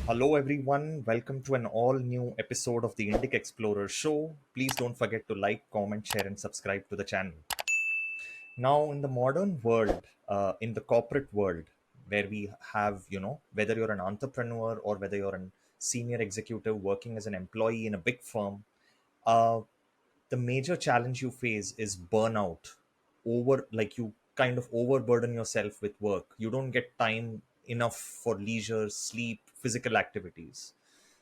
Hello, everyone. Welcome to an all new episode of the Indic Explorer Show. Please don't forget to like, comment, share, and subscribe to the channel. Now, in the modern world, in the corporate world, where we have, whether you're an entrepreneur or whether you're a senior executive working as an employee in a big firm, uh, the major challenge you face is burnout. Like you kind of overburden yourself with work. You don't get time enough for leisure, sleep, physical activities.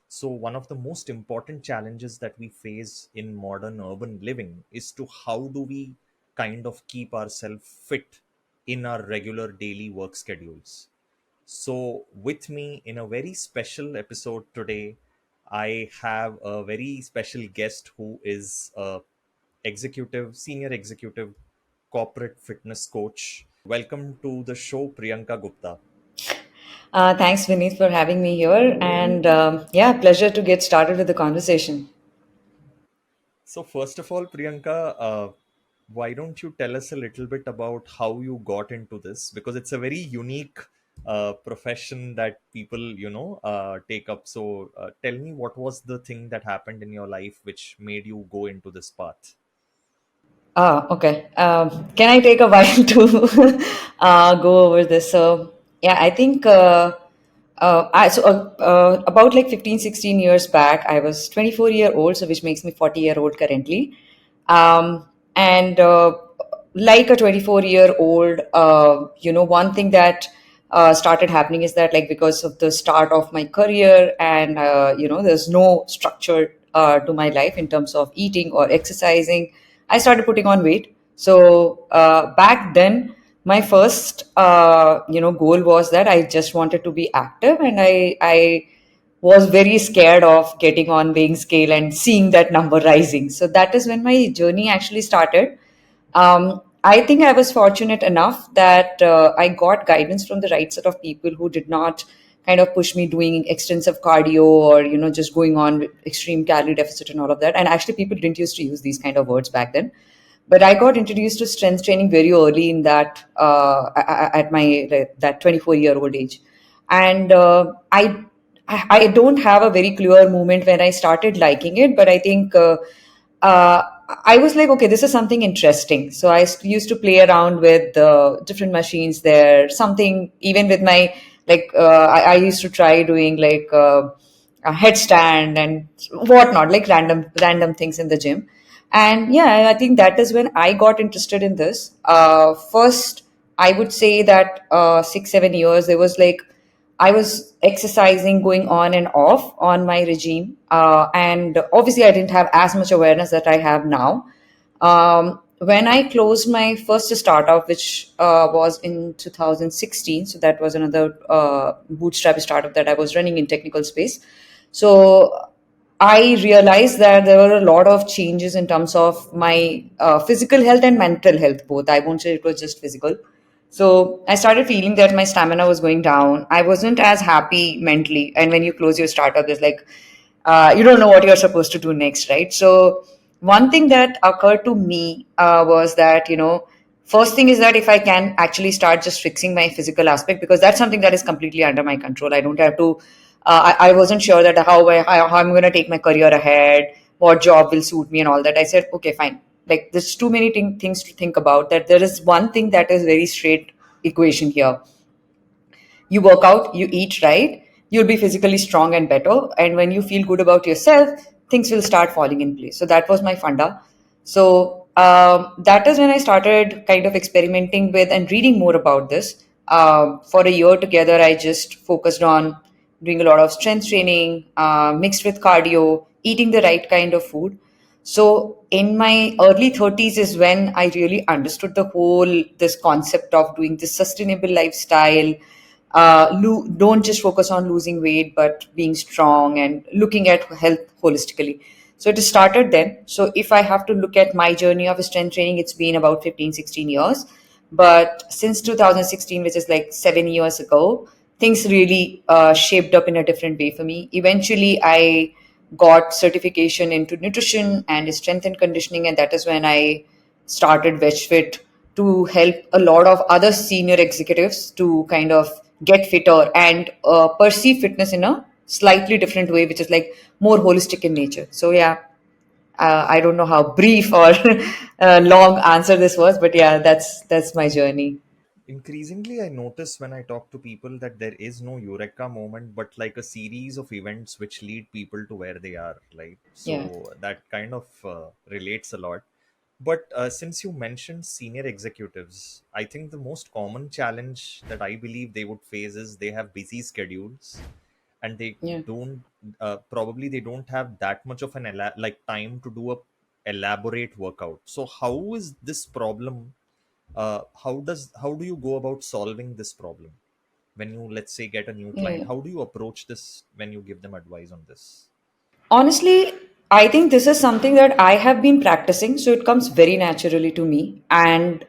So one of the most important challenges that we face in modern urban living is to how do we kind of keep ourselves fit in our regular daily work schedules. So, with me in a very special episode today, I have a very special guest who is a senior executive corporate fitness coach. Welcome to the show, Priyanka Gupta. Thanks, Vineet, for having me here. And yeah, pleasure to get started with the conversation. So, first of all, Priyanka, why don't you tell us a little bit about how you got into this? Because it's a very unique profession that people, take up. So, tell me what was the thing that happened in your life which made you go into this path? Okay. Can I take a while to go over this? So, yeah, I think about like 15, 16 years back, I was 24-year-old, so which makes me 40-year-old currently. And like a 24-year-old, one thing that started happening is that, like, because of the start of my career and, there's no structure to my life in terms of eating or exercising, I started putting on weight. So back then, my first, goal was that I just wanted to be active, and I was very scared of getting on weighing scale and seeing that number rising. So that is when my journey actually started. I think I was fortunate enough that I got guidance from the right set of people who did not kind of push me doing extensive cardio or just going on with extreme calorie deficit and all of that. And actually, people didn't used to use these kind of words back then. But I got introduced to strength training very early in that at my that 24-year-old age, and I don't have a very clear moment when I started liking it, but I think uh, I was like, okay, this is something interesting. So I used to play around with different machines there. Something even with my I used to try doing like a headstand and whatnot, like random things in the gym. And yeah, I think that is when I got interested in this. First, I would say that 6 7 years there was like I was exercising going on and off on my regime. And obviously, I didn't have as much awareness that I have now. When I closed my first startup, which was in 2016, so that was another bootstrap startup that I was running in technical space. So I realized that there were a lot of changes in terms of my physical health and mental health both. I won't say it was just physical. So I started feeling that my stamina was going down. I wasn't as happy mentally. And when you close your startup, there's like, you don't know what you're supposed to do next, right? So one thing that occurred to me was that, first thing is that if I can actually start just fixing my physical aspect, because that's something that is completely under my control. I don't have to, I wasn't sure that how I'm going to take my career ahead, what job will suit me and all that. I said, okay, fine. Like there's too many things to think about, that there is one thing that is very straight equation here. You work out, you eat right, you'll be physically strong and better. And when you feel good about yourself, things will start falling in place. So that was my funda. So that is when I started kind of experimenting with and reading more about this. For a year together, I just focused on doing a lot of strength training, mixed with cardio, eating the right kind of food. So in my early 30s is when I really understood the whole this concept of doing this sustainable lifestyle. Don't just focus on losing weight, but being strong and looking at health holistically. So it started then. So if I have to look at my journey of strength training, it's been about 15, 16 years. But since 2016, which is like 7 years ago, things really shaped up in a different way for me. Eventually, I got certification into nutrition and strength and conditioning, and that is when I started VegFit to help a lot of other senior executives to kind of get fitter and perceive fitness in a slightly different way, which is like more holistic in nature. So yeah, I don't know how brief or long answer this was, but yeah, that's my journey. Increasingly, I notice when I talk to people that there is no eureka moment, but like a series of events which lead people to where they are. Right, Yeah, so that kind of relates a lot. But since you mentioned senior executives, I think the most common challenge that I believe they would face is they have busy schedules, and they yeah. don't probably they don't have that much of an like time to do a elaborate workout. So how is this problem? How do you go about solving this problem when you, let's say, get a new client? Yeah. How do you approach this when you give them advice on this? Honestly, I think this is something that I have been practicing, so it comes very naturally to me. And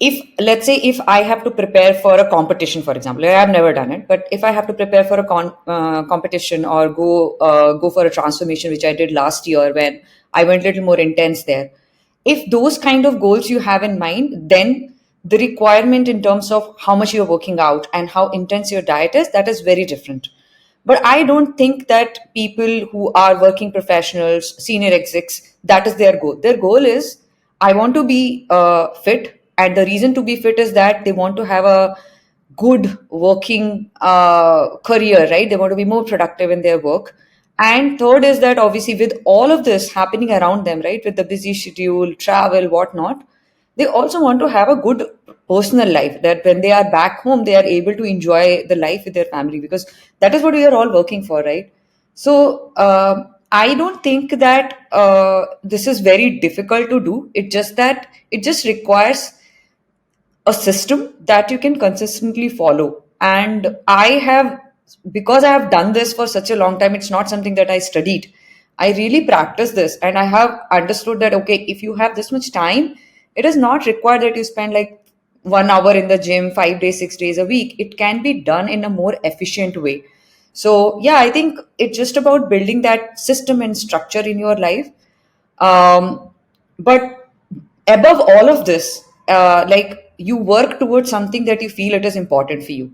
if, let's say, if I have to prepare for a competition, for example, I have never done it, but if I have to prepare for a competition or go for a transformation, which I did last year when I went a little more intense there, if those kind of goals you have in mind, then the requirement in terms of how much you're working out and how intense your diet is, that is very different. But I don't think that people who are working professionals, senior execs, that is their goal. Their goal is, I want to be fit. And the reason to be fit is that they want to have a good working career, right? They want to be more productive in their work. And third is that obviously, with all of this happening around them, right, with the busy schedule, travel, whatnot, they also want to have a good personal life, that when they are back home they are able to enjoy the life with their family, because that is what we are all working for, right? So I don't think that this is very difficult to do. It just that it just requires a system that you can consistently follow. And I have, because I have done this for such a long time, it's not something that I studied. I really practice this, and I have understood that okay, if you have this much time, it is not required that you spend like 1 hour in the gym 5 days, 6 days a week. It can be done in a more efficient way. So yeah, I think it's just about building that system and structure in your life. But above all of this, like, you work towards something that you feel it is important for you.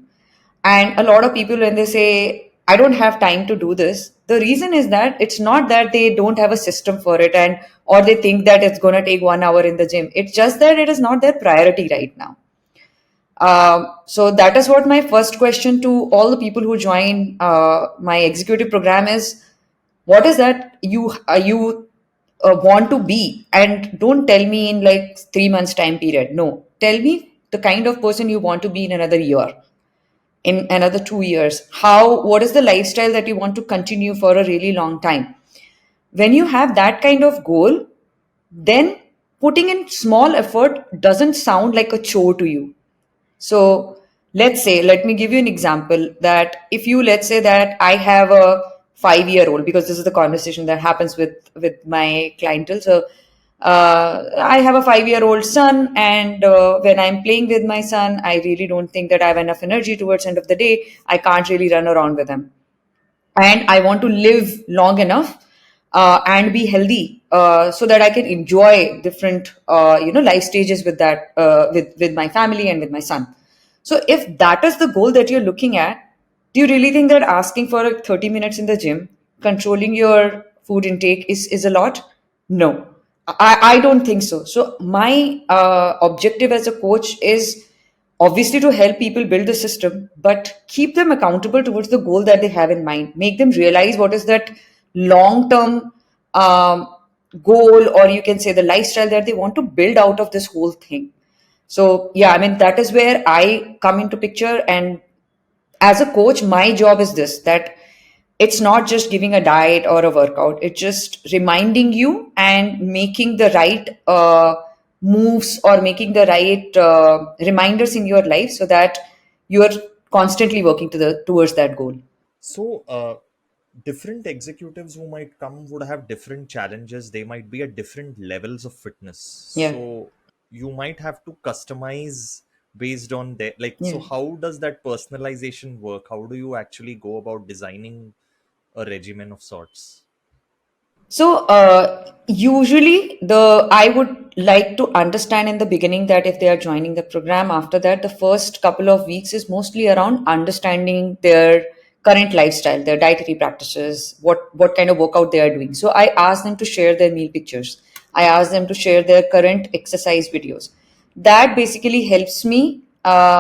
And a lot of people, when they say I don't have time to do this, the reason is that it's not that they don't have a system for it, and or they think that it's going to take 1 hour in the gym. It's just that it is not their priority right now. So that is what my first question to all the people who join my executive program is: what is that you want to be? And don't tell me in like 3 months time period. No, tell me the kind of person you want to be in another year, in another 2 years. How, what is the lifestyle that you want to continue for a really long time? When you have that kind of goal, then putting in small effort doesn't sound like a chore to you. So let's say, let me give you an example, that if you, let's say that I have a 5 year old, because this is the conversation that happens with my clientele. So I have a 5 year old son, and when I'm playing with my son, I really don't think that I have enough energy towards end of the day. I can't really run around with him, and I want to live long enough and be healthy, so that I can enjoy different life stages with that with my family and with my son. So if that is the goal that you're looking at, do you really think that asking for 30 minutes in the gym, controlling your food intake is a lot? No, I don't think so. So my objective as a coach is obviously to help people build the system, but keep them accountable towards the goal that they have in mind. Make them realize what is that long term um, goal, or you can say the lifestyle that they want to build out of this whole thing. So yeah, I mean, that is where I come into picture. And as a coach, my job is this, that it's not just giving a diet or a workout, it's just reminding you and making the right moves, or making the right reminders in your life, so that you're constantly working towards that goal. So, different executives who might come would have different challenges. They might be at different levels of fitness. Yeah, So, you might have to customize based on their, like, yeah. so how does that personalization work? How do you actually go about designing a regimen of sorts? So usually, the I would like to understand in the beginning that if they are joining the program, after that, the first couple of weeks is mostly around understanding their current lifestyle, their dietary practices, what kind of workout they are doing. So I ask them to share their meal pictures. I ask them to share their current exercise videos. That basically helps me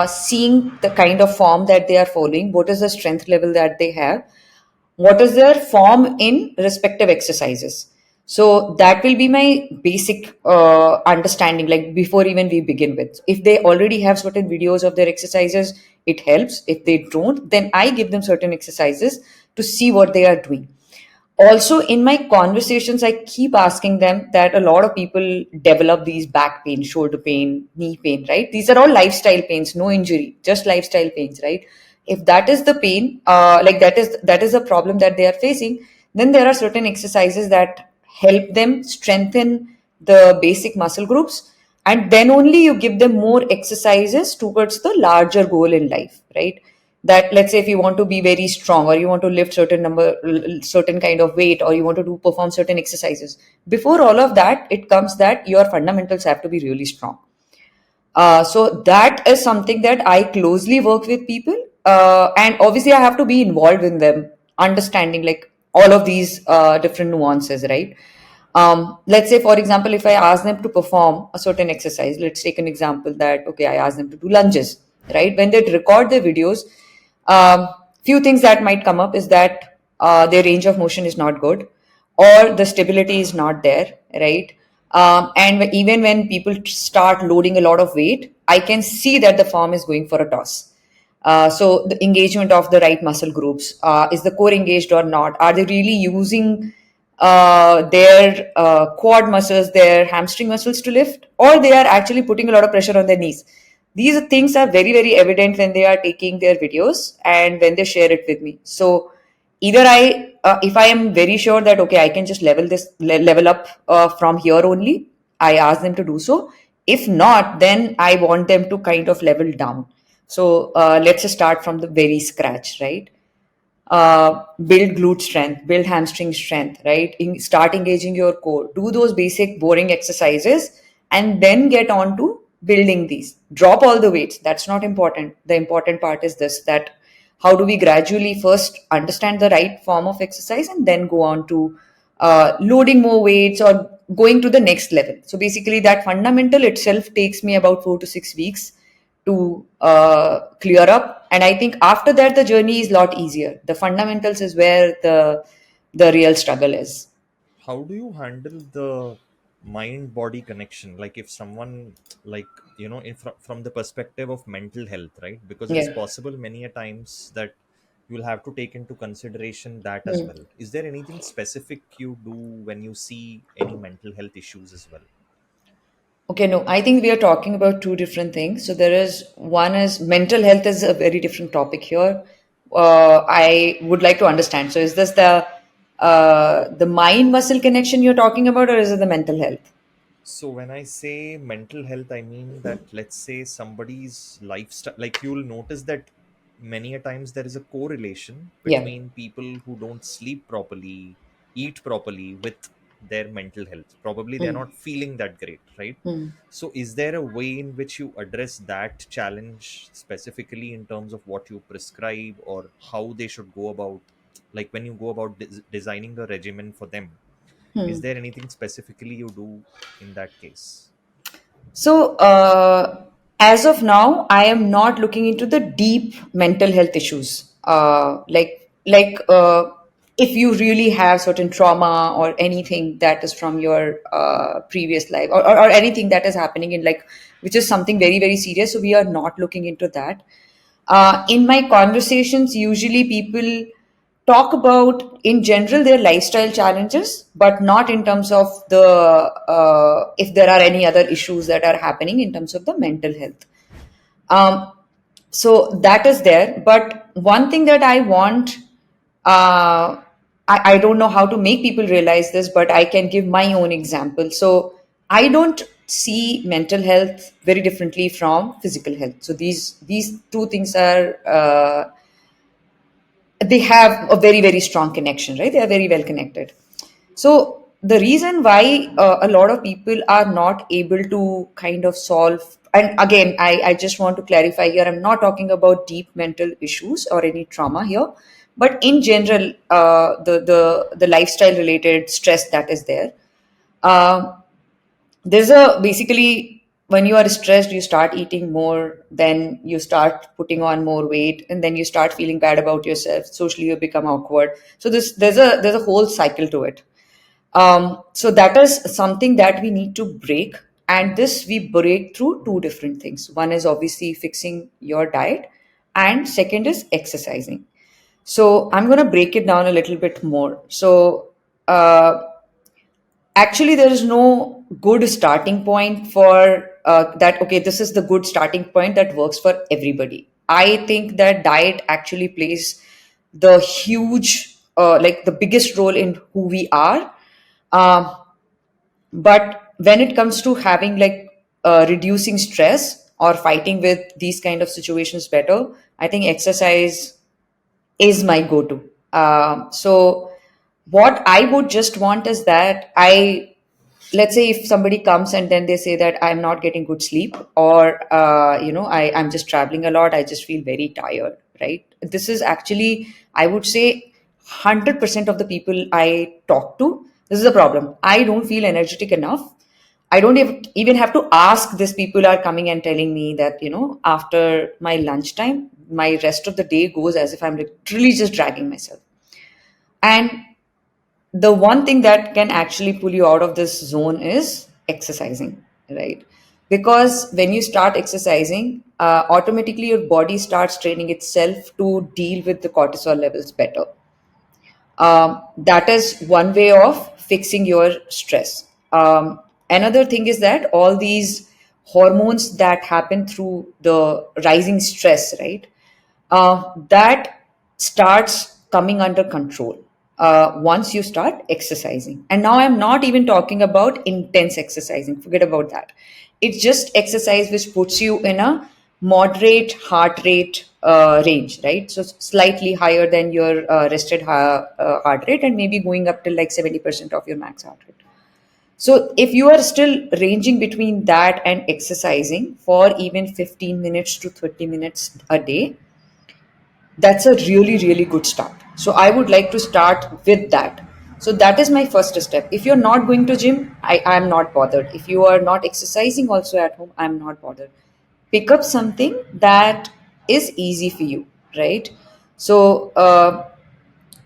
seeing the kind of form that they are following, what is the strength level that they have, what is their form in respective exercises. So that will be my basic understanding, like before even we begin with. If they already have certain videos of their exercises, it helps. If they don't, then I give them certain exercises to see what they are doing. Also, in my conversations, I keep asking them that a lot of people develop these back pain, shoulder pain, knee pain, right? These are all lifestyle pains, no injury, just lifestyle pains, right? If that is the pain, like that is a problem that they are facing, then there are certain exercises that help them strengthen the basic muscle groups, and then only you give them more exercises towards the larger goal in life, right? That, let's say, if you want to be very strong, or you want to lift certain kind of weight, or you want to do perform certain exercises, before all of that, it comes that your fundamentals have to be really strong. So that is something that I closely work with people, and obviously I have to be involved in them, understanding like all of these different nuances, right? Let's say, for example, if I ask them to perform a certain exercise, let's take an example that, okay, I ask them to do lunges, right? When they record their videos, few things that might come up is that their range of motion is not good, or the stability is not there, right? And even when people start loading a lot of weight, I can see that the form is going for a toss. So the engagement of the right muscle groups, is the core engaged or not? Are they really using their quad muscles, their hamstring muscles to lift, or they are actually putting a lot of pressure on their knees? These things are very, very evident when they are taking their videos and when they share it with me. So either if I am very sure that, okay, I can just level up from here only, I ask them to do so. If not, then I want them to kind of level down. So let's just start from the very scratch, right? Build glute strength, build hamstring strength, right? Start engaging your core, do those basic boring exercises, and then get on to building these. Drop all the weights. That's not important. The important part is this, that how do we gradually first understand the right form of exercise and then go on to loading more weights or going to the next level. So basically, that fundamental itself takes me about 4 to 6 weeks to clear up, and I think after that the journey is a lot easier. The fundamentals is where the real struggle is. How do you handle the mind body connection, like if someone, like, from the perspective of mental health, right? Because it's Yeah. possible many a times that you'll have to take into consideration that as Hmm. well. Is there anything specific you do when you see any mental health issues as well? Okay, no, I think we are talking about two different things. So there is one is mental health is a very different topic here. I would like to understand. So is this the mind muscle connection you're talking about, or is it the mental health? So when I say mental health, I mean that, let's say, somebody's lifestyle, like you'll notice that many a times there is a correlation Yeah. between people who don't sleep properly, eat properly, with their mental health. Probably they're Hmm. not feeling that great, right? Hmm. So is there a way in which you address that challenge specifically in terms of what you prescribe or how they should go about, like when you go about designing the regimen for them? Is Hmm. there anything specifically you do in that case? So, as of now, I am not looking into the deep mental health issues. If you really have certain trauma or anything that is from your previous life, or anything that is happening in, like, which is something very, very serious. So we are not looking into that. In my conversations, usually people talk about in general their lifestyle challenges, but not in terms of the if there are any other issues that are happening in terms of the mental health. um, so that is there, but one thing that I want, I don't know how to make people realize this, but I can give my own example. So I don't see mental health very differently from physical health. So these two things are they have a very, very strong connection, right? They are very well connected. So the reason why a lot of people are not able to kind of solve, and again, I just want to clarify here, I'm not talking about deep mental issues or any trauma here, But in general, the lifestyle related stress that is there, uh, there's a basically, when you are stressed, you start eating more, then you start putting on more weight, and then you start feeling bad about yourself. Socially, you become awkward. So there's a whole cycle to it. So that is something that we need to break. And this we break through two different things. One is obviously fixing your diet, and second is exercising. So I'm going to break it down a little bit more. So actually, there is no good starting point for that. Okay, this is the good starting point that works for everybody. I think that diet actually plays the huge, like the biggest role in who we are. Um, but when it comes to having like reducing stress or fighting with these kind of situations better, I think exercise is my go-to. So what I would just want is that let's say if somebody comes and then they say that I'm not getting good sleep, or I'm just traveling a lot, I just feel very tired, right? This is actually, I would say, 100% of the people I talk to, this is a problem. I don't feel energetic enough. I don't even have to ask. These people are coming and telling me that, after my lunchtime, my rest of the day goes as if I'm literally just dragging myself. And the one thing that can actually pull you out of this zone is exercising, right? Because when you start exercising, automatically your body starts training itself to deal with the cortisol levels better. That is one way of fixing your stress. Another thing is that all these hormones that happen through the rising stress, right? That starts coming under control once you start exercising. And now I'm not even talking about intense exercising, forget about that. It's just exercise which puts you in a moderate heart rate range, right? So slightly higher than your rested heart rate, and maybe going up to like 70% of your max heart rate. So if you are still ranging between that and exercising for even 15 minutes to 30 minutes a day, that's a really really good start. So I would like to start with that. So that is my first step. If you're not going to gym, I'm not bothered. If you are not exercising also at home, I'm not bothered. Pick up something that is easy for you, right? So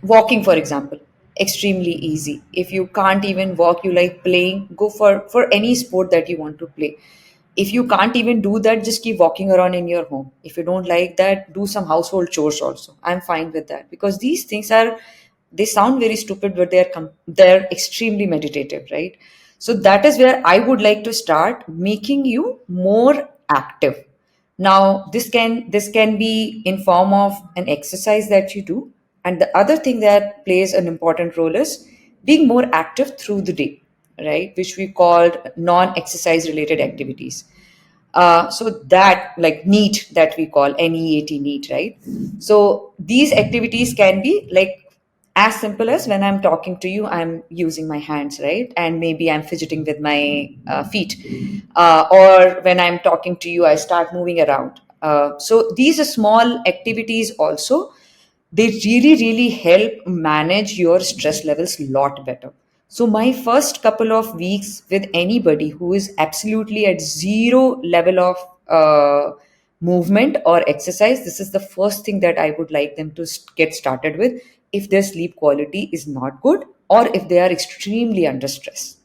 walking, for example, extremely easy. If you can't even walk, you like playing, go for any sport that you want to play. If you can't even do that, just keep walking around in your home. If you don't like that, do some household chores also. I'm fine with that, because these things are, they sound very stupid, but they're extremely meditative, right? So that is where I would like to start making you more active. Now this can be in form of an exercise that you do, and the other thing that plays an important role is being more active through the day, right? Which we called non-exercise related activities. So that, like neat, that we call NEAT, neat, right? So these activities can be like as simple as, when I'm talking to you, I'm using my hands, right? And maybe I'm fidgeting with my feet. Or when I'm talking to you, I start moving around. So these are small activities also, they really really help manage your stress levels a lot better. So my first couple of weeks with anybody who is absolutely at zero level of movement or exercise, this is the first thing that I would like them to get started with, if their sleep quality is not good, or if they are extremely under stress.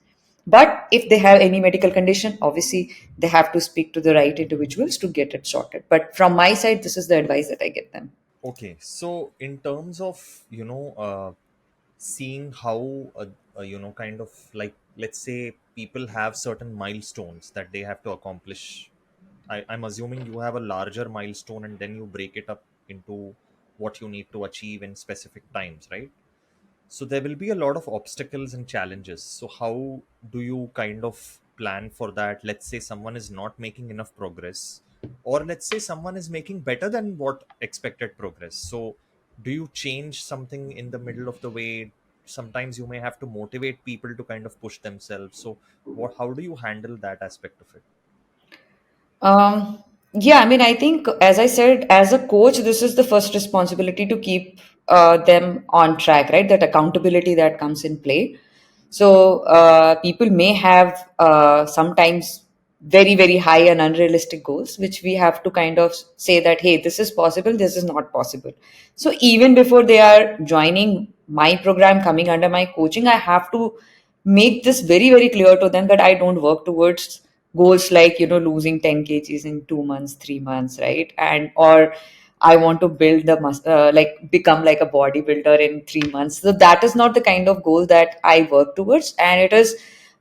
But if they have any medical condition, obviously they have to speak to the right individuals to get it sorted. But from my side, this is the advice that I get them. Okay, so in terms of seeing how kind of like, let's say people have certain milestones that they have to accomplish. I'm assuming you have a larger milestone and then you break it up into what you need to achieve in specific times, right? So there will be a lot of obstacles and challenges. So how do you kind of plan for that? Let's say someone is not making enough progress, or let's say someone is making better than what expected progress. So do you change something in the middle of the way? Sometimes you may have to motivate people to kind of push themselves. So how do you handle that aspect of it? Yeah, I mean, I think, as I said, as a coach, this is the first responsibility to keep them on track, right? That accountability that comes in play. So people may have sometimes very, very high and unrealistic goals, which we have to kind of say that, hey, this is possible, this is not possible. So even before they are joining my program, coming under my coaching, I have to make this very, very clear to them that I don't work towards goals like, losing 10 kgs in 2 months, 3 months, right? And or I want to build like become like a bodybuilder in 3 months. So that is not the kind of goal that I work towards, and it is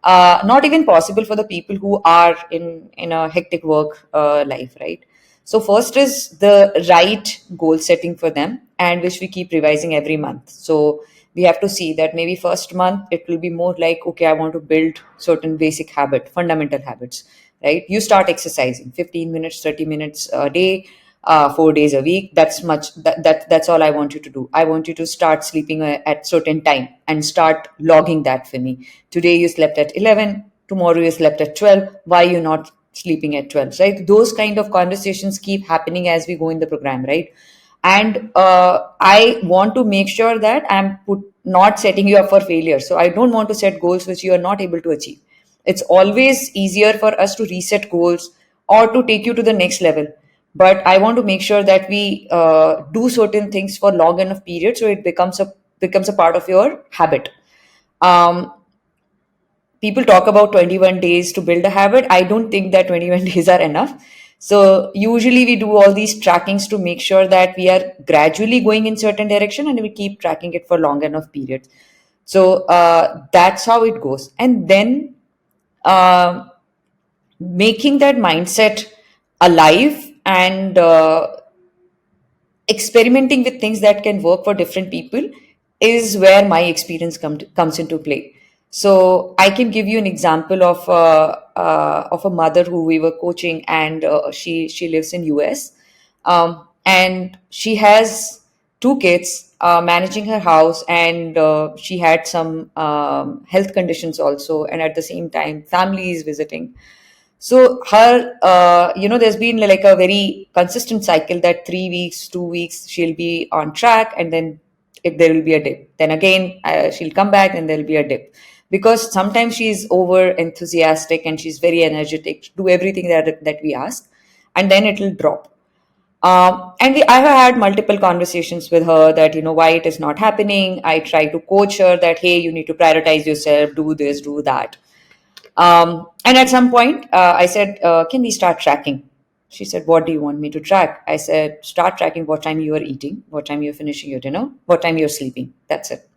not even possible for the people who are in a hectic work life, right? So first is the right goal setting for them, and which we keep revising every month. So we have to see that maybe first month it will be more like, okay, I want to build certain basic fundamental habits, right? You start exercising 15 minutes, 30 minutes a day, 4 days a week. That's all I want you to do. I want you to start sleeping at certain time and start logging that for me. Today you slept at 11, tomorrow you slept at 12. Why you not sleeping at 12, right? Those kind of conversations keep happening as we go in the program, right? And I want to make sure that not setting you up for failure. So I don't want to set goals which you are not able to achieve. It's always easier for us to reset goals or to take you to the next level, but I want to make sure that we do certain things for long enough period so it becomes a part of your habit. um, People talk about 21 days to build a habit. I don't think that 21 days are enough. So usually we do all these trackings to make sure that we are gradually going in certain direction, and we keep tracking it for long enough periods. So that's how it goes. And then uh, making that mindset alive and experimenting with things that can work for different people is where my experience comes into play. So I can give you an example of a mother who we were coaching, and she lives in US, and she has two kids, managing her house, and she had some health conditions also, and at the same time family is visiting. So there's been like a very consistent cycle that 3 weeks, 2 weeks, she'll be on track, and then there will be a dip. Then again, she'll come back, and there'll be a dip. Because sometimes she's over enthusiastic and she's very energetic, do everything that we ask, and then it'll drop. I have had multiple conversations with her that, why it is not happening. I try to coach her that, hey, you need to prioritize yourself, do this, do that. And at some point, I said, can we start tracking? She said, what do you want me to track? I said, start tracking what time you are eating, what time you're finishing your dinner, what time you're sleeping. That's it.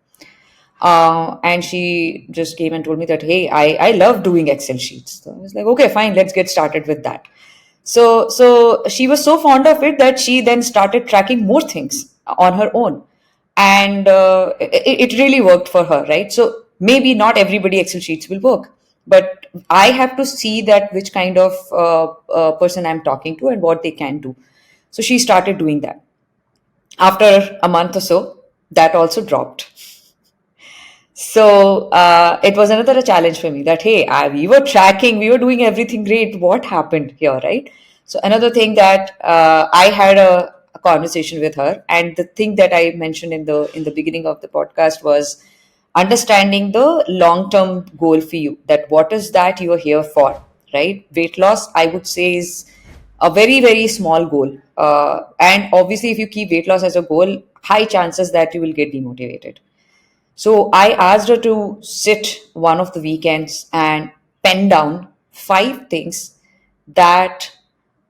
And she just came and told me that, hey, I love doing Excel sheets. So I was like, okay, fine, let's get started with that. So she was so fond of it that she then started tracking more things on her own, and it really worked for her, right? So maybe not everybody Excel sheets will work, but I have to see that which kind of person I'm talking to and what they can do. So she started doing that. After a month or so, that also dropped. So it was another challenge for me that, hey, we were tracking, we were doing everything great. What happened here, right? So another thing that I had a conversation with her, and the thing that I mentioned in the beginning of the podcast was understanding the long term goal for you. That what is that you are here for, right? Weight loss, I would say, is a very, very small goal. And obviously, if you keep weight loss as a goal, high chances that you will get demotivated. So I asked her to sit one of the weekends and pen down 5 things that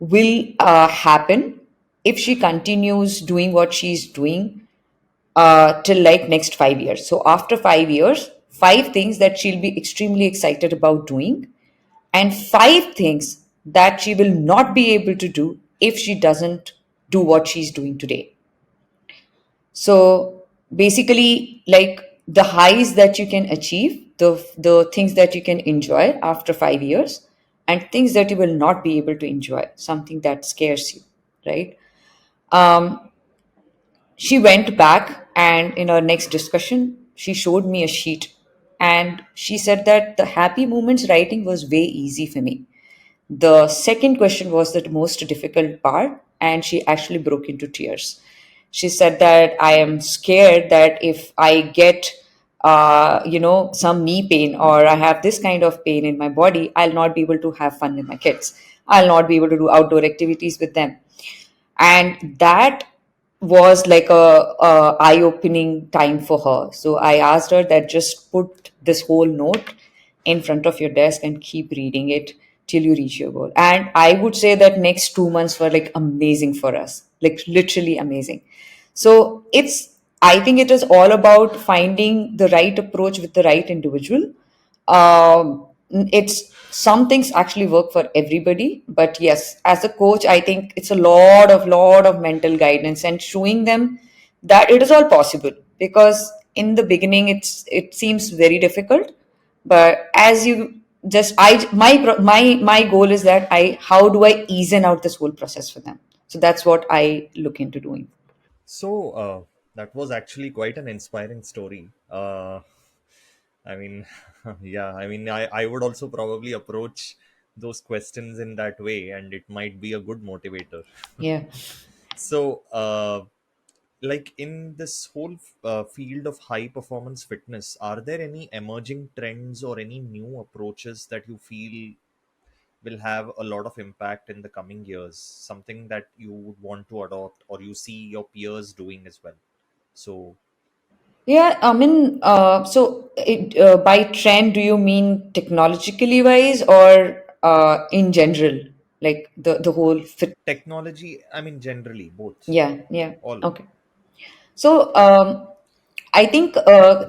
will happen if she continues doing what she's doing till like next 5 years. So after 5 years, 5 things that she'll be extremely excited about doing, and 5 things that she will not be able to do if she doesn't do what she's doing today. So basically, like the highs that you can achieve, the things that you can enjoy after 5 years, and things that you will not be able to enjoy, something that scares you, right? Um, she went back, and in our next discussion, she showed me a sheet, and she said that the happy moments writing was way easy for me. The second question was the most difficult part, and she actually broke into tears. She said that I am scared that if I get some knee pain, or I have this kind of pain in my body, I'll not be able to have fun with my kids. I'll not be able to do outdoor activities with them. And that was like a eye-opening time for her. So I asked her that just put this whole note in front of your desk and keep reading it till you reach your goal. And I would say that next 2 months were like amazing for us, like literally amazing. So I think it is all about finding the right approach with the right individual. It's Some things actually work for everybody, but yes, as a coach, I think it's a lot of mental guidance and showing them that it is all possible. Because in the beginning, it seems very difficult, but as you just I my goal is that I how do I ease out this whole process for them. So that's what I look into doing. So that was actually quite an inspiring story. I mean, yeah, I mean, I would also probably approach those questions in that way, and it might be a good motivator. Yeah. So, like in this whole field of high performance fitness, are there any emerging trends or any new approaches that you feel will have a lot of impact in the coming years? Something that you would want to adopt or you see your peers doing as well? So, Yeah, I mean, by trend, do you mean technologically wise, or in general, like the whole fit? technology, I mean, generally, both, Yeah, yeah. all. Okay. So I think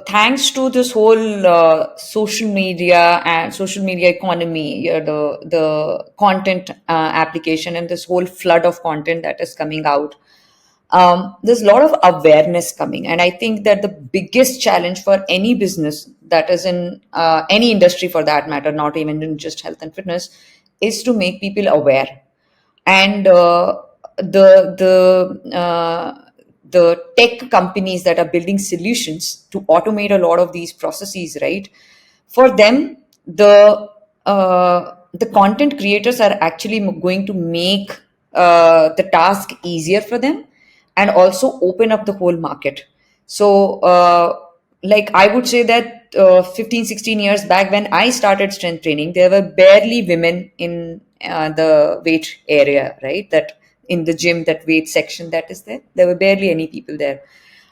thanks to this whole social media economy, yeah, the content application, and this whole flood of content that is coming out, there's a lot of awareness coming. And I think that the biggest challenge for any business that is in any industry for that matter, not even in just health and fitness, is to make people aware. And the tech companies that are building solutions to automate a lot of these processes, right? For them, the content creators are actually going to make the task easier for them, and also open up the whole market. So like I would say that 15 16 years back, when I started strength training, there were barely women in the weight area, right? That in the gym, that weight section that is there were barely any people there.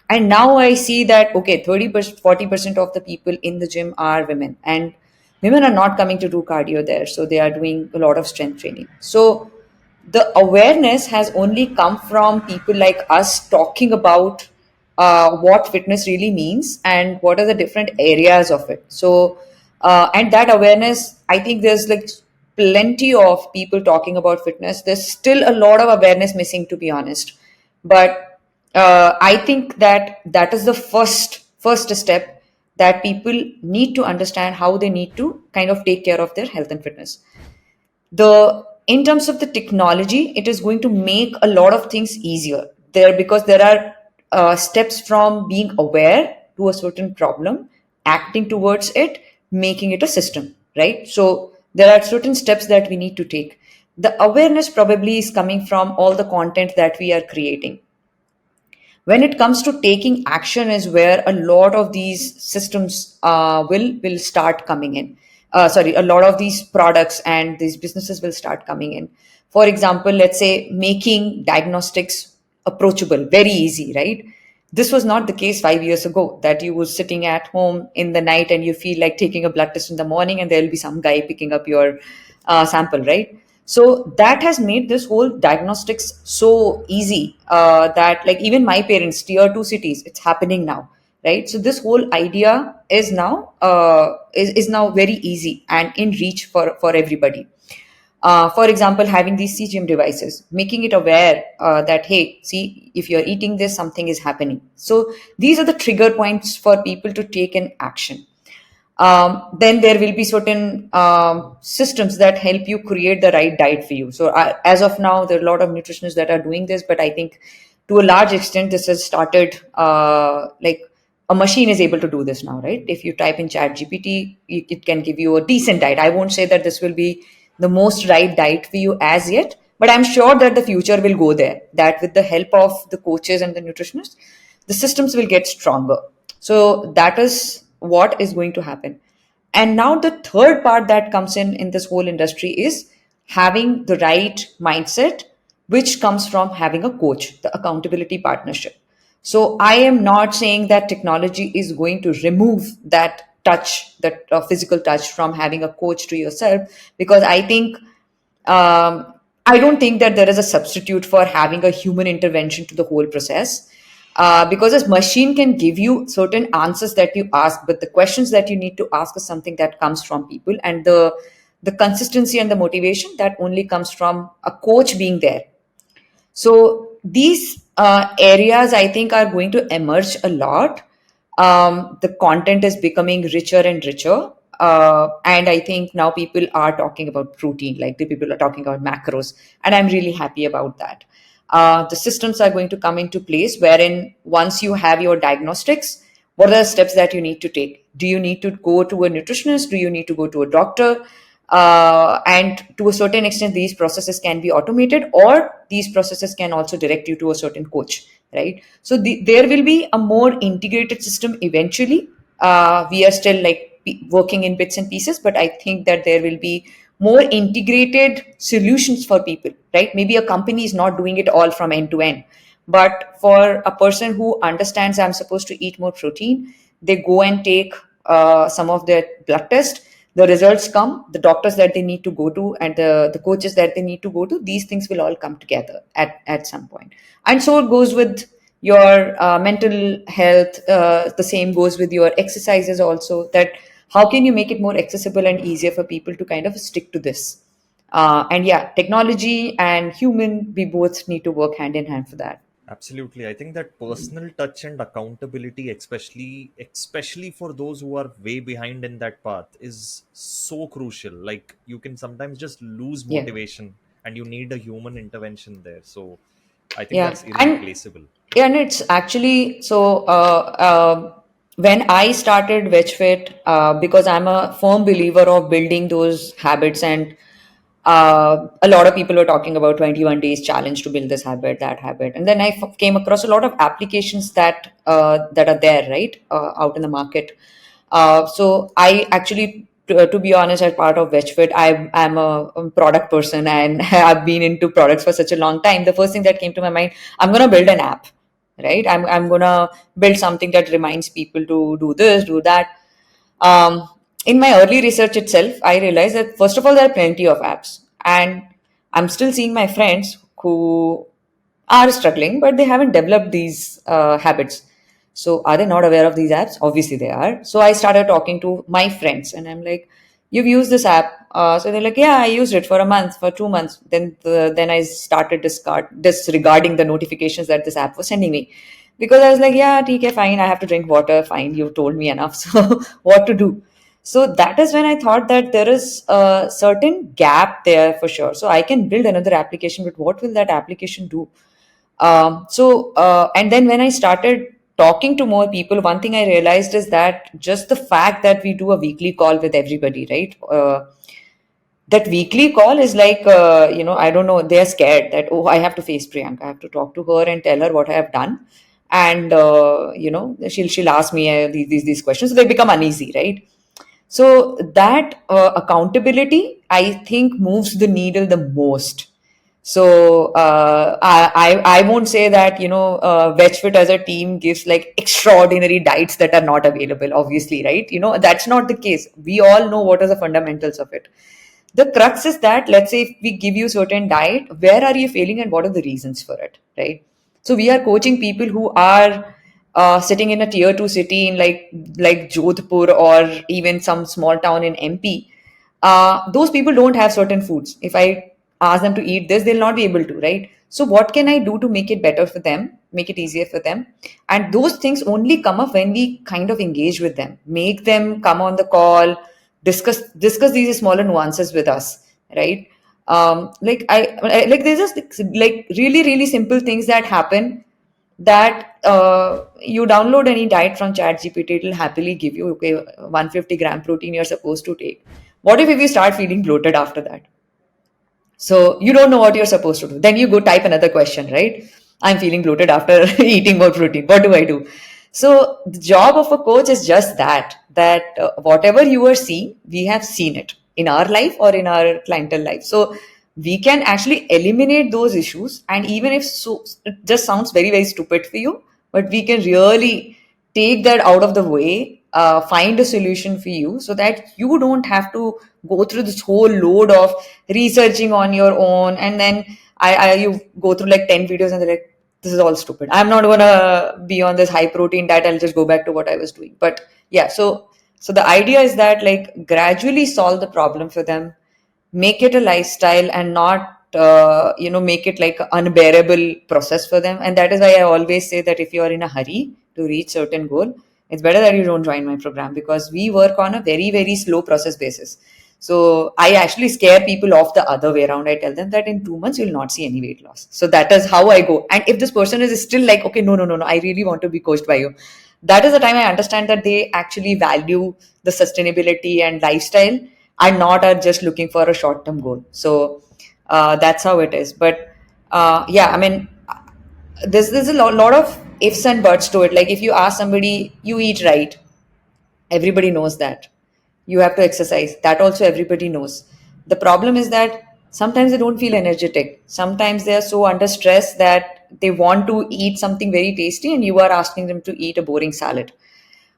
And now I see that, okay, 30%, 40% of the people in the gym are women, and women are not coming to do cardio there. So they are doing a lot of strength training. So the awareness has only come from people like us talking about what fitness really means and what are the different areas of it. So, and that awareness, I think there's like plenty of people talking about fitness. There's still a lot of awareness missing, to be honest. But I think that that is the first step, that people need to understand how they need to kind of take care of their health and fitness. The In terms of the technology, it is going to make a lot of things easier there, because there are steps from being aware to a certain problem, acting towards it, making it a system, right? So there are certain steps that we need to take. The awareness probably is coming from all the content that we are creating. When it comes to taking action is where a lot of these systems will start coming in. Sorry, a lot of these products and these businesses will start coming in. For example, let's say making diagnostics approachable, very easy, right? This was not the case 5 years ago, that you were sitting at home in the night and you feel like taking a blood test in the morning, and there'll be some guy picking up your sample, right? So that has made this whole diagnostics so easy, that like even my parents, tier 2 cities, it's happening now, right? So this whole idea is now very easy and in reach for everybody. For example, having these CGM devices, making it aware that, hey, see, if you're eating this, something is happening. So these are the trigger points for people to take an action. Then there will be certain systems that help you create the right diet for you. So as of now, there are a lot of nutritionists that are doing this, but I think to a large extent, this has started like a machine is able to do this now, right? If you type in chat GPT, it can give you a decent diet. I won't say that this will be the most right diet for you as yet, But I'm sure that the future will go there, that with the help of the coaches and the nutritionists, the systems will get stronger. So that is what is going to happen. And now the third part that comes in this whole industry is having the right mindset, which comes from having a coach, the accountability partnership. So I am not saying that technology is going to remove that touch, that physical touch from having a coach to yourself, because I don't think that there is a substitute for having a human intervention to the whole process. Because a machine can give you certain answers that you ask, but the questions that you need to ask is something that comes from people, and the consistency and the motivation that only comes from a coach being there. So these areas, I think, are going to emerge a lot. The content is becoming richer and richer. And I think now people are talking about protein, like the people are talking about macros, and I'm really happy about that. The systems are going to come into place wherein once you have your diagnostics, what are the steps that you need to take? Do you need to go to a nutritionist? Do you need to go to a doctor? And to a certain extent, these processes can be automated, or these processes can also direct you to a certain coach, right? So there will be a more integrated system eventually. We are still like working in bits and pieces, but I think that there will be more integrated solutions for people, right? Maybe a company is not doing it all from end to end, but for a person who understands I'm supposed to eat more protein, they go and take some of their blood test, the results come, the doctors that they need to go to, and the coaches that they need to go to, these things will all come together at some point. And so it goes with your mental health. The same goes with your exercises also, that how can you make it more accessible and easier for people to kind of stick to this. And yeah, technology and human, we both need to work hand in hand for that. Absolutely. I think that personal touch and accountability, especially for those who are way behind in that path, is so crucial. Like you can sometimes just lose Yeah. motivation and you need a human intervention there. So I think Yeah, that's and irreplaceable. yeah, and it's actually so. When I started VegFit, because I'm a firm believer of building those habits, and a lot of people were talking about 21 days challenge to build this habit, that habit, and then I came across a lot of applications that are there, right, out in the market. So I actually, to be honest, as part of VegFit, I'm a product person, and I've been into products for such a long time. The first thing that came to my mind, I'm gonna build an app, right? I'm gonna build something that reminds people to do this, do that. Um, in my early research itself, I realized that first of all, there are plenty of apps, and I'm still seeing my friends who are struggling, but they haven't developed these habits. So, are they not aware of these apps? Obviously, they are. So, I started talking to my friends, and I'm like, "You've used this app?" So they're like, "Yeah, I used it for a month, for 2 months." Then I started disregarding the notifications that this app was sending me, because I was like, "Yeah, okay, fine. I have to drink water. Fine, you've told me enough. So, what to do?" So that is when I thought that there is a certain gap there for sure. So I can build another application, but what will that application do? And then when I started talking to more people, one thing I realized is that just the fact that we do a weekly call with everybody, right? That weekly call is like, I don't know, they're scared that, oh, I have to face Priyanka. I have to talk to her and tell her what I have done. And, she'll ask me these questions. So they become uneasy, right? So that accountability, I think, moves the needle the most. So I won't say that VegFit as a team gives like extraordinary diets that are not available. Obviously, right? That's not the case. We all know what are the fundamentals of it. The crux is that, let's say, if we give you certain diet, where are you failing and what are the reasons for it, right? So we are coaching people who are sitting in a tier 2 city in like Jodhpur or even some small town in MP. Those people don't have certain foods. If I ask them to eat this, they'll not be able to, right? So what can I do to make it better for them, make it easier for them? And those things only come up when we kind of engage with them, make them come on the call, discuss these smaller nuances with us, right? Like there's just like really really simple things that happen, that you download any diet from ChatGPT, it will happily give you, okay, 150 gram protein you're supposed to take. What if you start feeling bloated after that? So you don't know what you're supposed to do. Then you go type another question, right? I'm feeling bloated after eating more protein. What do I do? So the job of a coach is just that whatever you are seeing, we have seen it in our life or in our clientele life. So we can actually eliminate those issues. And even if so, it just sounds very, very stupid for you, but we can really take that out of the way, find a solution for you so that you don't have to go through this whole load of researching on your own. And then you go through like 10 videos and they're like, this is all stupid. I'm not gonna be on this high protein diet. I'll just go back to what I was doing. But yeah, so the idea is that like gradually solve the problem for them, make it a lifestyle and not make it like an unbearable process for them. And that is why I always say that if you are in a hurry to reach certain goal, it's better that you don't join my program, because we work on a very, very slow process basis. So I actually scare people off the other way around. I tell them that in 2 months you'll not see any weight loss. So that is how I go. And if this person is still like, okay, no, no, no, no, I really want to be coached by you, that is the time I understand that they actually value the sustainability and lifestyle, and not are just looking for a short term goal. So that's how it is. But yeah, I mean, there's a lot of ifs and buts to it. Like if you ask somebody, you eat right, everybody knows that. You have to exercise, that also everybody knows. The problem is that sometimes they don't feel energetic, sometimes they are so under stress that they want to eat something very tasty and you are asking them to eat a boring salad.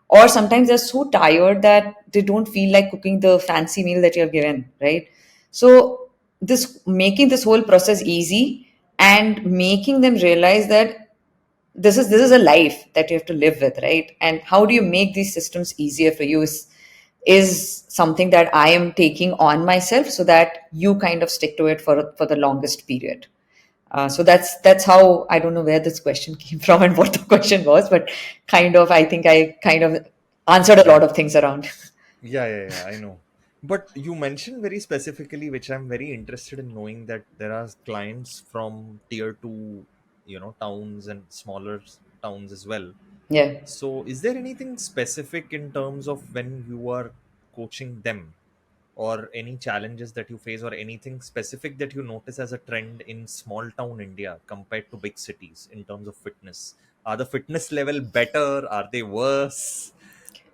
Or sometimes they're so tired that they don't feel like cooking the fancy meal that you're given, right? So this making this whole process easy and making them realize that this is a life that you have to live with, right? And how do you make these systems easier for you is something that I am taking on myself, so that you kind of stick to it for the longest period. So that's how, I don't know where this question came from and what the question was, but kind of I think I kind of answered a lot of things around. Yeah, I know. But you mentioned very specifically, which I'm very interested in knowing, that there are clients from tier two, towns and smaller towns as well. Yeah. So, is there anything specific in terms of when you are coaching them, or any challenges that you face, or anything specific that you notice as a trend in small town India compared to big cities in terms of fitness? Are the fitness level better? Are they worse?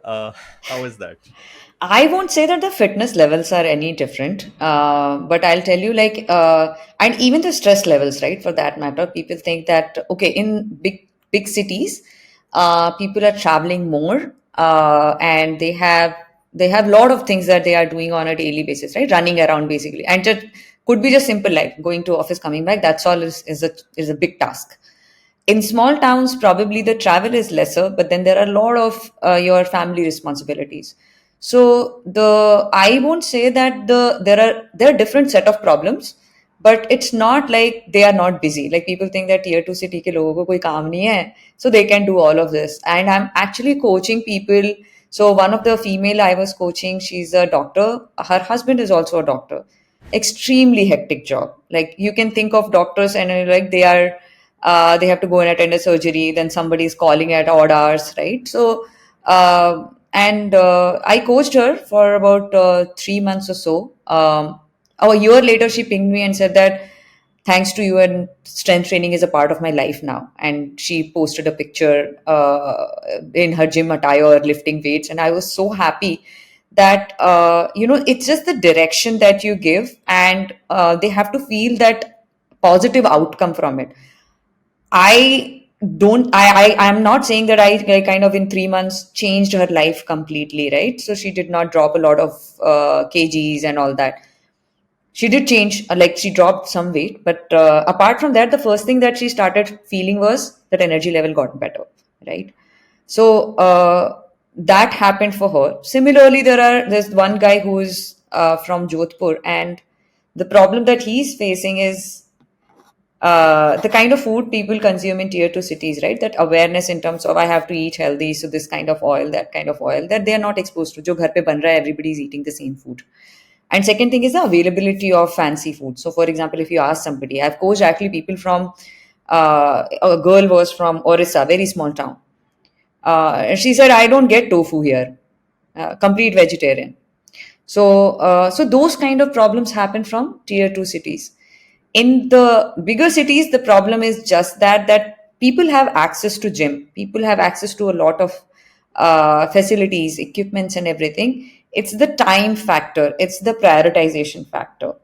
Uh, how is that? I won't say that the fitness levels are any different, but I'll tell you, like, and even the stress levels, right? For that matter, people think that okay, in big cities, people are traveling more, and they have a lot of things that they are doing on a daily basis, right? Running around basically, and just could be just simple life, going to office, coming back. That's all is a big task. In small towns probably the travel is lesser, but then there are a lot of your family responsibilities. So I won't say that there are different set of problems, but it's not like they are not busy. Like people think that tier 2 city ke logo ko koi kaam nahi hai, so they can do all of this. And I'm actually coaching people. So one of the female I was coaching, she's a doctor, her husband is also a doctor. Extremely hectic job. Like you can think of doctors and like they have to go and attend a surgery, then somebody is calling at odd hours, right? So and I coached her for about 3 months or so. A year later she pinged me and said that thanks to you, and strength training is a part of my life now. And she posted a picture in her gym attire lifting weights, and I was so happy that it's just the direction that you give, and they have to feel that positive outcome from it. I don't I'm not saying that I kind of in 3 months changed her life completely, right? So she did not drop a lot of kgs and all that. She did change, like she dropped some weight, but apart from that, the first thing that she started feeling was that energy level got better, right? So that happened for her. Similarly, there's one guy who is from Jodhpur, and the problem that he's facing is the kind of food people consume in tier 2 cities, right? That awareness in terms of I have to eat healthy, so this kind of oil, that kind of oil, that they are not exposed to. Jo ghar pe ban raha hai, everybody is eating the same food. And second thing is the availability of fancy food. So, for example, if you ask somebody, I've coached actually people from, a girl was from Orissa, very small town. She said, I don't get tofu here, complete vegetarian. So those kind of problems happen from tier two cities. In the bigger cities, the problem is just that people have access to gym, people have access to a lot of facilities, equipments, and everything. It's the time factor, it's the prioritization factor.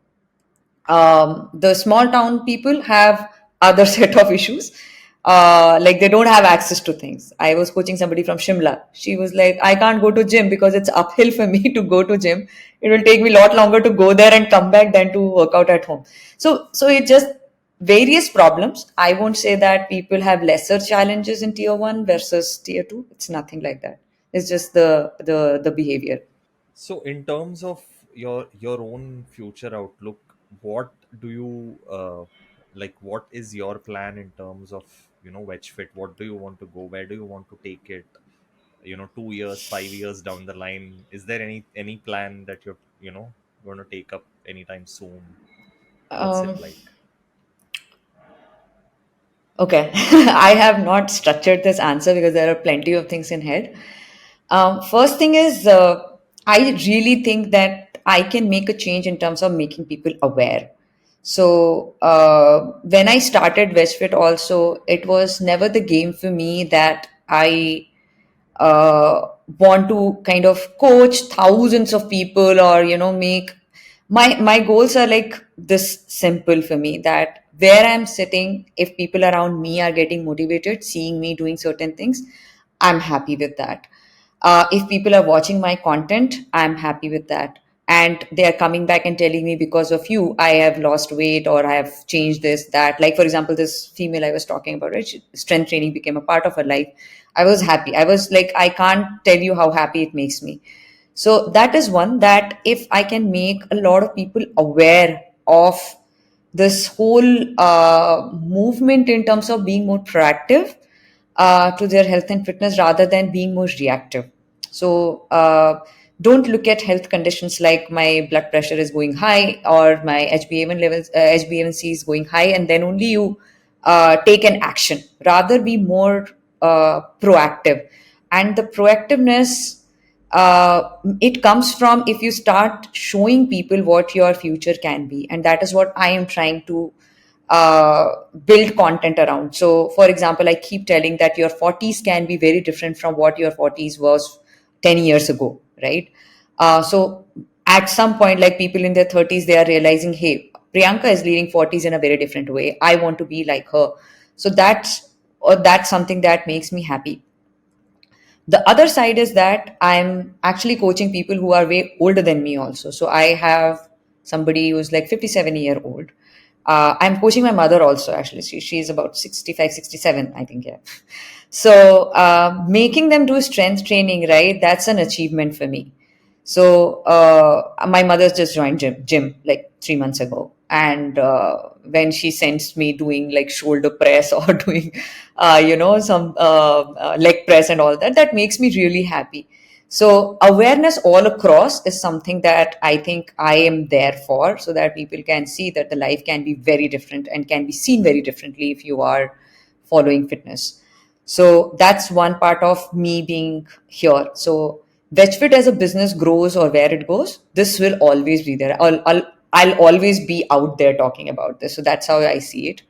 The small town people have other set of issues, like they don't have access to things. I was coaching somebody from Shimla. She was like, I can't go to gym because it's uphill for me to go to gym. It will take me a lot longer to go there and come back than to work out at home. So it just various problems. I won't say that people have lesser challenges in tier one versus tier two. It's nothing like that. It's just the behavior. So, in terms of your own future outlook, what do you like? What is your plan in terms of VegFit? What do you want to go? Where do you want to take it? 2 years, 5 years down the line, is there any plan that you're going to take up anytime soon? What's it Um, like? Okay, I have not structured this answer because there are plenty of things in head. First thing is, I really think that I can make a change in terms of making people aware. So when I started Westfit, also it was never the game for me that I want to kind of coach thousands of people, or make my goals are like this simple for me, that where I'm sitting, if people around me are getting motivated seeing me doing certain things, I'm happy with that. If people are watching my content, I'm happy with that. And they are coming back and telling me, because of you, I have lost weight, or I have changed this, that. Like, for example, this female I was talking about, right? Strength training became a part of her life. I was happy. I was like, I can't tell you how happy it makes me. So that is one, that if I can make a lot of people aware of this whole movement in terms of being more proactive to their health and fitness rather than being more reactive. So don't look at health conditions like my blood pressure is going high or my HbA1 levels, HbA1c is going high, and then only you take an action. Rather, be more proactive. And the proactiveness, it comes from if you start showing people what your future can be, and that is what I am trying to build content around. So, for example, I keep telling that your 40s can be very different from what your 40s was 10 years ago, right? So, at some point, like people in their 30s, they are realizing, hey, Priyanka is leading 40s in a very different way. I want to be like her. So, that's something that makes me happy. The other side is that I'm actually coaching people who are way older than me also. So I have somebody who's like 57-year old. I'm coaching my mother also, actually. She's about 65, 67, I think, yeah. So making them do strength training, right? That's an achievement for me. So my mother's just joined gym like 3 months ago, and when she sends me doing like shoulder press or doing, some leg press and all that, that makes me really happy. So awareness all across is something that I think I am there for, so that people can see that the life can be very different and can be seen very differently if you are following fitness. So that's one part of me being here. So VegFit as a business grows or where it goes, this will always be there. I'll always be out there talking about this. So that's how I see it.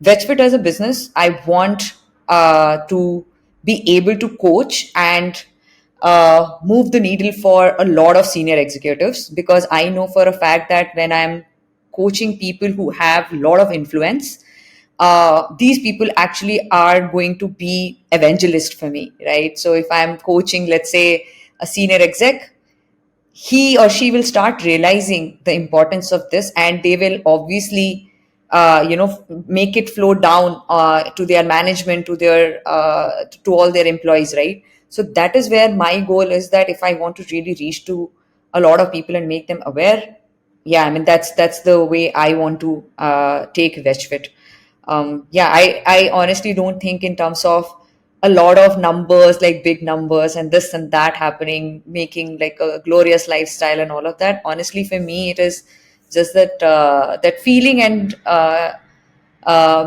VegFit as a business, I want to be able to coach and move the needle for a lot of senior executives, because I know for a fact that when I'm coaching people who have a lot of influence, these people actually are going to be evangelist for me, right? So if I'm coaching, let's say, a senior exec, he or she will start realizing the importance of this, and they will obviously make it flow down to their management, to their to all their employees, right? So that is where my goal is, that if I want to really reach to a lot of people and make them aware, yeah, I mean, that's the way I want to take VegFit. Yeah, I honestly don't think in terms of a lot of numbers, like big numbers and this and that happening, making like a glorious lifestyle and all of that. Honestly, for me, it is just that feeling and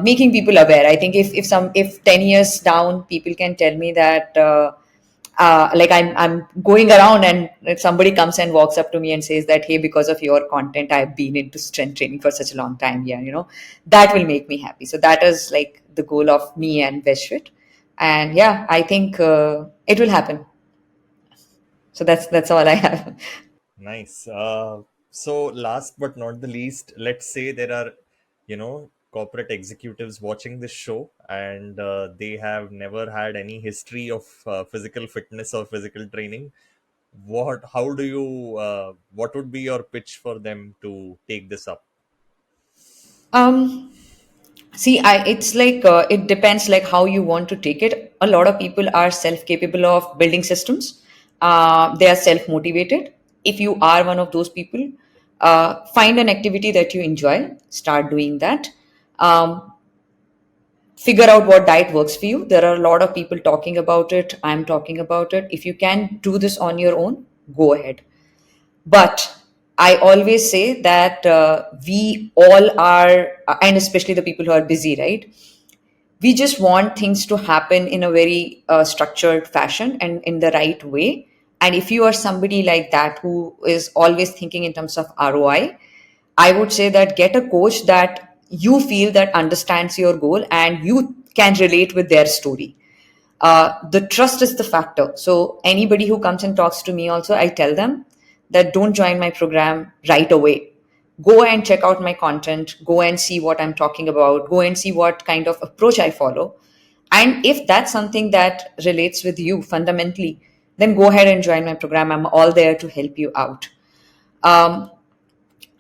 making people aware. I think if 10 years down, people can tell me that like I'm going around, and if somebody comes and walks up to me and says that, hey, because of your content I've been into strength training for such a long time, yeah, that will make me happy. So that is like the goal of me and Veshwit. And yeah, I think it will happen. So that's all I have. Nice. So, last but not the least, let's say there are, corporate executives watching this show, and they have never had any history of physical fitness or physical training. How do you, what would be your pitch for them to take this up? um See, it's like it depends like how you want to take it. A lot of people are self-capable of building systems. They are self-motivated. If you are one of those people, find an activity that you enjoy. Start doing that. Um, Figure out what diet works for you. There are a lot of people talking about it. I'm talking about it. If you can do this on your own, go ahead. But I always say that we all are, and especially the people who are busy, right? We just want things to happen in a very structured fashion and in the right way. And if you are somebody like that who is always thinking in terms of ROI, I would say that get a coach that you feel that understands your goal and you can relate with their story. The trust is the factor. So anybody who comes and talks to me also, I tell them that don't join my program right away. Go and check out my content, go and see what I'm talking about, go and see what kind of approach I follow. And if that's something that relates with you fundamentally, then go ahead and join my program. I'm all there to help you out. Um,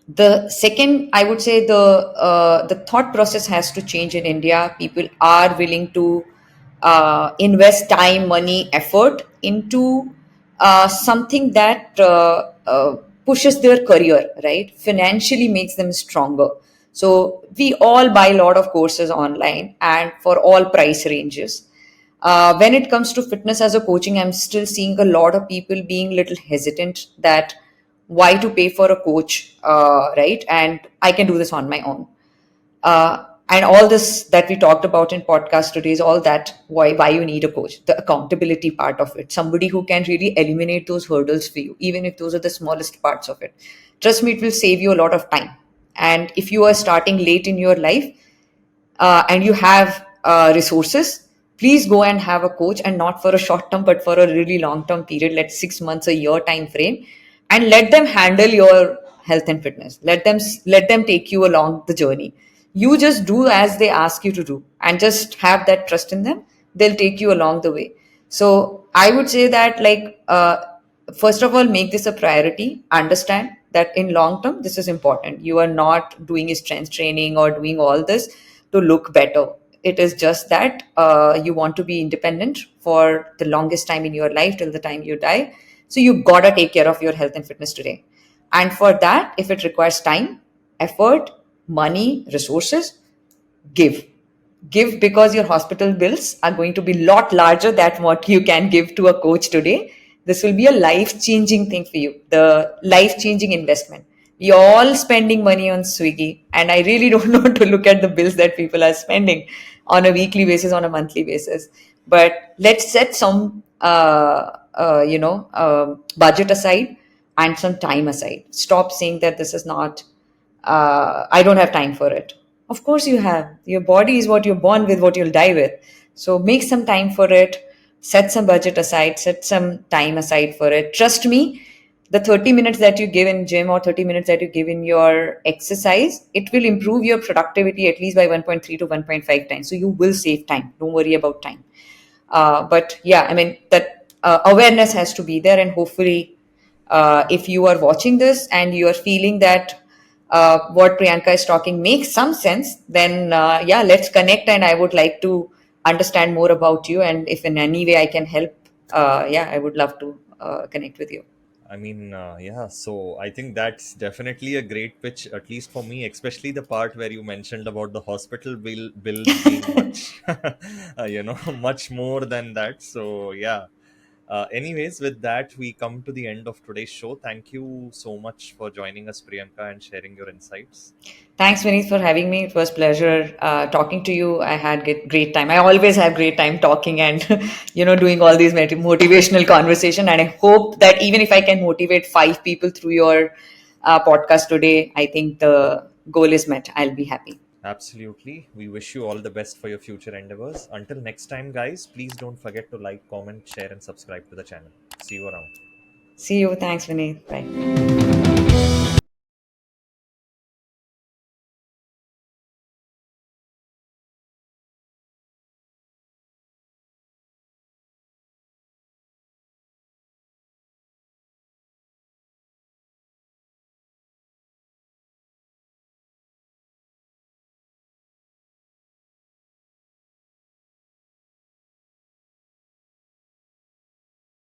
the second, I would say, the thought process has to change in India. People are willing to invest time, money, effort into something that pushes their career, right? Financially makes them stronger. So we all buy a lot of courses online and for all price ranges. When it comes to fitness as a coaching, I'm still seeing a lot of people being little hesitant that why to pay for a coach, right? And I can do this on my own. And all this that we talked about in podcast today is all that why you need a coach, the accountability part of it, somebody who can really eliminate those hurdles for you, even if those are the smallest parts of it. Trust me, it will save you a lot of time. And if you are starting late in your life, and you have resources, please go and have a coach, and not for a short term, but for a really long term period, like 6 months, a year time frame, and let them handle your health and fitness. Let them take you along the journey. You just do as they ask you to do, and just have that trust in them. They'll take you along the way. So I would say that, like, first of all, make this a priority. Understand that in long term this is important. You are not doing a strength training or doing all this to look better. It is just that you want to be independent for the longest time in your life, till the time you die. So you gotta take care of your health and fitness today. And for that, if it requires time, effort, money, resources, give. Give, because your hospital bills are going to be a lot larger than what you can give to a coach today. This will be a life changing thing for you, the life changing investment. We all spending money on Swiggy, and I really don't know to look at the bills that people are spending on a weekly basis, on a monthly basis. But let's set some budget aside and some time aside. Stop saying that this is not, I don't have time for it. Of course, you have. Your body is what you're born with, what you'll die with. So make some time for it. Set some budget aside. Set some time aside for it. Trust me, the 30 minutes that you give in gym or 30 minutes that you give in your exercise, it will improve your productivity at least by 1.3 to 1.5 times. So you will save time. Don't worry about time. But yeah, I mean, that awareness has to be there. And hopefully, if you are watching this and you are feeling that what Priyanka is talking makes some sense, then yeah, let's connect. And I would like to understand more about you. And if in any way I can help, yeah, I would love to connect with you. I mean, yeah, so I think that's definitely a great pitch, at least for me, especially the part where you mentioned about the hospital bills being much, much more than that. So, yeah, Anyways, with that, we come to the end of today's show. Thank you so much for joining us, Priyanka, and sharing your insights. Thanks, Vineet, for having me. It was pleasure talking to you. I had great time. I always have great time talking and doing all these motivational conversation. And I hope that even if I can motivate 5 people through your podcast today, I think the goal is met. I'll be happy. Absolutely. We wish you all the best for your future endeavors. Until next time, guys, please don't forget to like, comment, share, and subscribe to the channel. See you around. See you. Thanks, Vineet. Bye.